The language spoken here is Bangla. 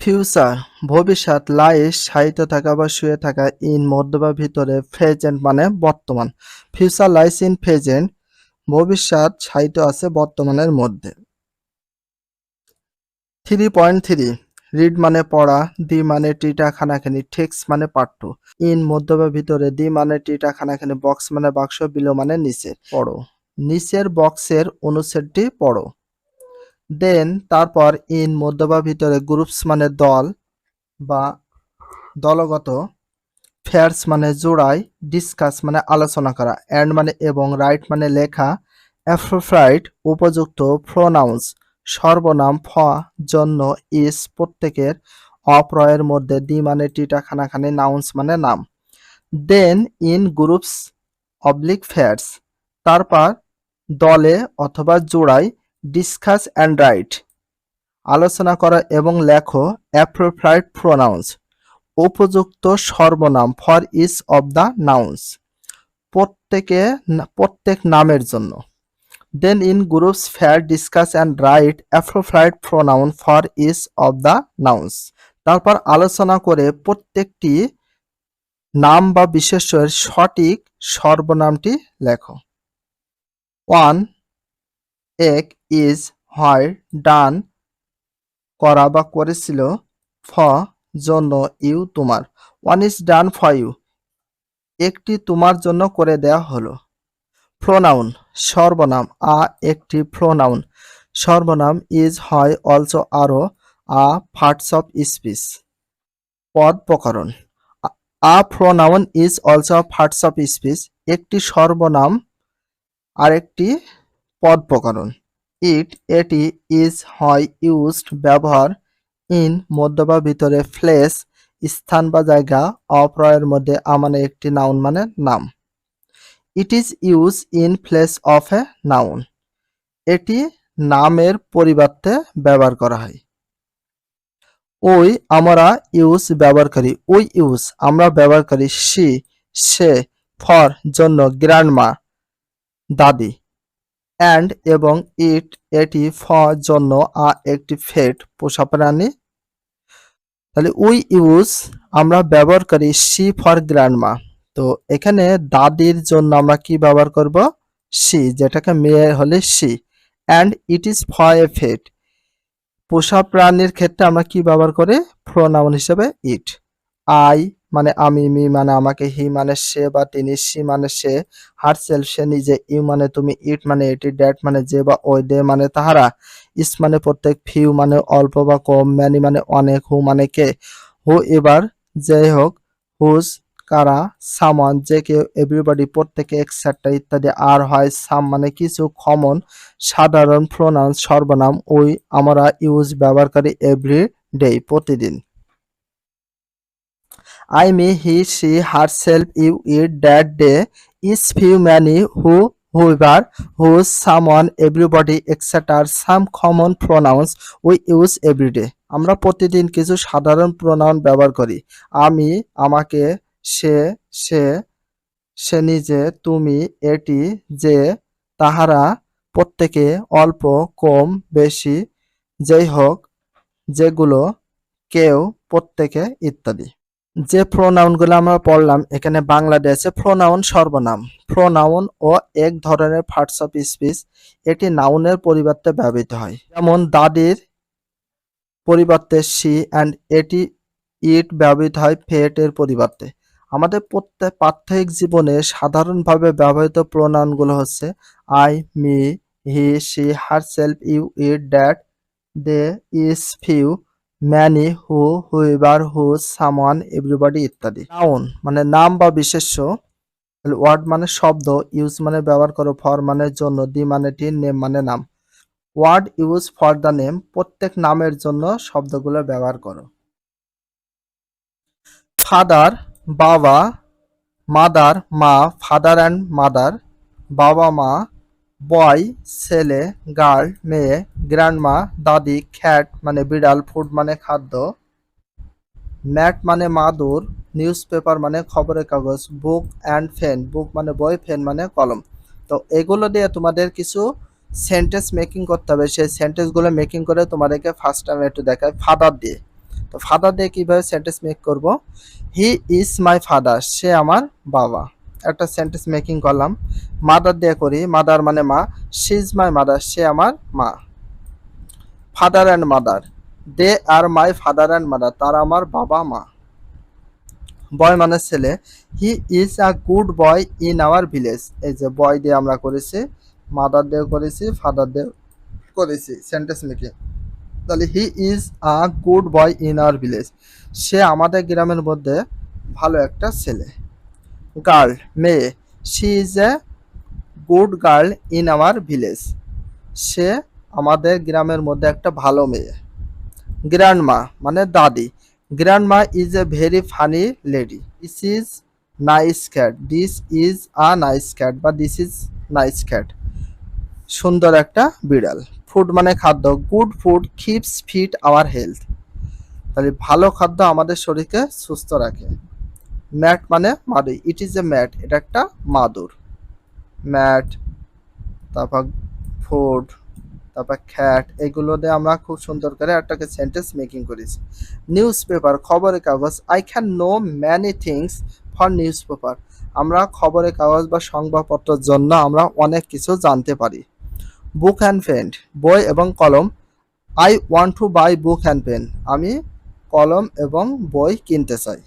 ফিউচার ভবিষ্যৎ, লাইস সাহিত্য থাকা বা শুয়ে থাকা, ইন মধ্য বা ভিতরে, প্রেজেন্ট মানে বর্তমান। ফিউচার লাইস ইন প্রেজেন্ট, ভবিষ্যৎ সাহিত্য আছে বর্তমানের মধ্যে। 3.3 রিড মানে পড়া, দি মানে টিটা খানাখানি, টেক্সট মানে পাঠ্য, ইন মধ্য বা ভিতরে, দি মানে টিটা খানাখানি, বক্স মানে বাক্স, বিলো মানে নিচে। পড়ো, নিচের বক্সের অনুচ্ছেদটি পড়ো। দেন তারপর, ইন মধ্য বা ভিতরে, গ্রুপস মানে দল বা দলগত, ফেয়ার্স মানে জোড়ায়, ডিসকাস মানে আলোচনা করা, অ্যান্ড মানে এবং, রাইট মানে লেখা, অ্যাপ্রোপ্রাইট উপযুক্ত, প্রোনাউন্স সর্বনাম, ফ জন্য, ইস প্রত্যেকের, অপ্রয়ের মধ্যে, দি মানে টিটা খানাখানি, নাউন্স মানে নাম। দেন ইন গ্রুপস অবলিক ফেয়ার্স, তারপর দলে অথবা জোড়ায়, ডিসকাস অ্যান্ড রাইট আলোচনা করা এবং লেখো, অ্যাপ্রোপ্রাইট প্রোনাউন্স উপযুক্ত সর্বনাম, for each of the nouns প্রত্যেক নামের জন্য। Then in groups fair, discuss and write appropriate pronoun for each of the nouns, তারপর আলোচনা করে প্রত্যেকটি নাম বা বিশেষ্যের সঠিক সর্বনামটি লেখো। 1 এক ইজ হয়, ডান করা বা করেছিল, ফ জন্য, ইউ তোমার। 1 ইজ ডান ফর ইউ, একটি তোমার জন্য করে দেয়া হলো। প্রোনাউন সর্বনাম, আ একটি প্রোনাউন সর্বনাম, ইজ হয়, অলসো আরো, আ পার্টস অফ স্পিচ পদ প্রকরণ, a pronoun is also parts of speech একটি সর্বনাম আরেকটি পদ প্রকরণ। ইট এটি, ইজ হয়, ইউজড ব্যবহার, ইন মধ্য বা ভিতরে, প্লেস স্থান বা জায়গা, অপ্রয়ের মধ্যে, মানে একটি নাউন মানে নাম। It is use in place of a noun, এটি নামের পরিবর্তে ব্যবহার করা হয়। ওই আমরা ইউজ ব্যবহার করি, উই ইউজ আমরা ব্যবহার করি, সি সে, ফর জন্য, গ্র্যান্ডমা দাদি, অ্যান্ড এবং, ইট এটি, ফর জন্য, একটি ফেট পোষা প্রাণী। তাহলে উই ইউজ আমরা ব্যবহার করি, সি ফর গ্র্যান্ডমা, তো এখানে দাদির জন্য আমরা কি ব্যবহার করব, সি, যেটাকে মেয়ে হলে she. And it is for a pet, পোষা প্রাণীর ক্ষেত্রে আমরা কি ব্যবহার করি, প্রোনাউন হিসেবে ইট। আই মানে আমি, মি মানে আমাকে, হি মানে সে বা তিনি, সি মানে সে, হারসেলফ সে নিজে, ইউ মানে তুমি, ইট মানে এটি, ড্যাট মানে যে বা ওই, দে মানে তাহারা, ইস মানে প্রত্যেক, ফিউ মানে অল্প বা কম, ম্যানি মানে অনেক, হু মানে কে, হু এবার যাই হোক, হুজ কারা, সামান যে কেউ, এভরিবডি প্রত্যেকে, এক্সেট্রা ইত্যাদি। আর হয় সাম মানে কিছু, কমন সাধারণ, প্রোনাউন সর্বনাম, উই আমরা ইউজ ব্যবহার করি, এভরি ডে প্রতিদিন। I, me, he, she, herself, you, it, that, they, is, few, many, who, whoever, whose, someone, everybody, etc. are some common pronouns we use every day. আমরা প্রতিদিন কিছু সাধারণ প্রোনাউন ব্যবহার করি। আমি, আমাকে, সে, সে, সে নিজে, তুমি, এটি, যে, তাহারা, প্রত্যেকে, অল্প, কম, বেশি, যেই হোক, যেগুলো, কেউ, প্রত্যেকে ইত্যাদি। যে প্রোনাউনগুলো আমরা পড়লাম এখানে বাংলাতে আছে প্রোনাউন সর্বনাম। প্রোনাউন ও এক ধরনের পার্টস অফ স্পিচ, এটি নাউনের পরিবর্তে ব্যবহৃত হয়। যেমন দাদির পরিবর্তে সি, অ্যান্ড এটি, ইট ব্যবহৃত হয় ফেট এর পরিবর্তে। আমাদের প্রত্যেক প্রাত্যহিক জীবনে সাধারণভাবে ব্যবহৃত প্রোনাউনগুলো হচ্ছে I, me, he, she, herself, you, it, that, they, is, few, many, who, whoever, whose, someone, everybody ইত্যাদি। নাউন মানে নাম বা বিশেষ্য, ওয়ার্ড মানে শব্দ, ইউজ মানে ব্যবহার করো, ফর মানে জন্য, দি মানে টি, নেম মানে নাম। Word use for the name, প্রত্যেক নামের জন্য শব্দগুলো ব্যবহার করো। ফাদার বাবা, মাদার মা, ফাদার অ্যান্ড মাদার বাবা মা, বয় ছেলে, গার্ল মেয়ে, গ্র্যান্ডমা দাদি, খ্যাট মানে বিড়াল, ফুড মানে খাদ্য, ম্যাট মানে মাদুর, নিউজ পেপার মানে খবরের কাগজ, বুক অ্যান্ড ফেন বুক মানে বই, ফেন মানে কলম। তো এগুলো দিয়ে তোমাদের কিছু সেন্টেন্স মেকিং করতে হবে। সেই সেন্টেন্সগুলো মেকিং করে তোমাদেরকে ফার্স্ট টাইম একটু দেখায় ফাদার দিয়ে। তো ফাদার দিয়ে কীভাবে সেন্টেন্স মেক করব, হি ইজ মাই ফাদার, সে আমার বাবা, একটা সেন্টেন্স মেকিং করলাম। মাদার দিয়ে করি, মাদার মানে মা, শি ইজ মাই মাদার, সে আমার মা। Father and mother, they are my father and mother, তারা আমার বাবা মা। বয় মানে ছেলে, he is a good boy in our village, এই যে বয় দিয়ে আমরা করেছি, মাদার দিয়ে করেছি, ফাদার দিয়ে করেছি সেন্টেন্স মেকিং। তাহলে he is a good boy in our village, সে আমাদের গ্রামের মধ্যে ভালো একটা ছেলে। গার্ল মেয়ে, she is a good girl in our village, সে আমাদের গ্রামের মধ্যে একটা ভালো মেয়ে। গ্র্যান্ডমা মানে দাদি, grandma is a very funny lady, this is nice cat, this is a nice cat বা দিস ইজ নাইস ক্যাট, সুন্দর একটা বিড়াল। ফুড মানে খাদ্য, good food keeps fit our health, তাহলে ভালো খাদ্য আমাদের শরীরকে সুস্থ রাখে। ম্যাট মানে মাদুর, ইট ইজ এ ম্যাট, এটা একটা মাদুর। ম্যাট, তারপর ফুড, তারপর খ্যাট, এগুলো দিয়ে আমরা খুব সুন্দর করে একটাকে সেন্টেন্স মেকিং করেছি। নিউজ পেপার খবরের কাগজ, I can know many things for news paper, আমরা খবরের কাগজ বা সংবাদপত্রের জন্য আমরা অনেক কিছু জানতে পারি। বুক অ্যান্ড পেন বই এবং কলম, I want to buy book and pen, আমি কলম এবং বই কিনতে চাই।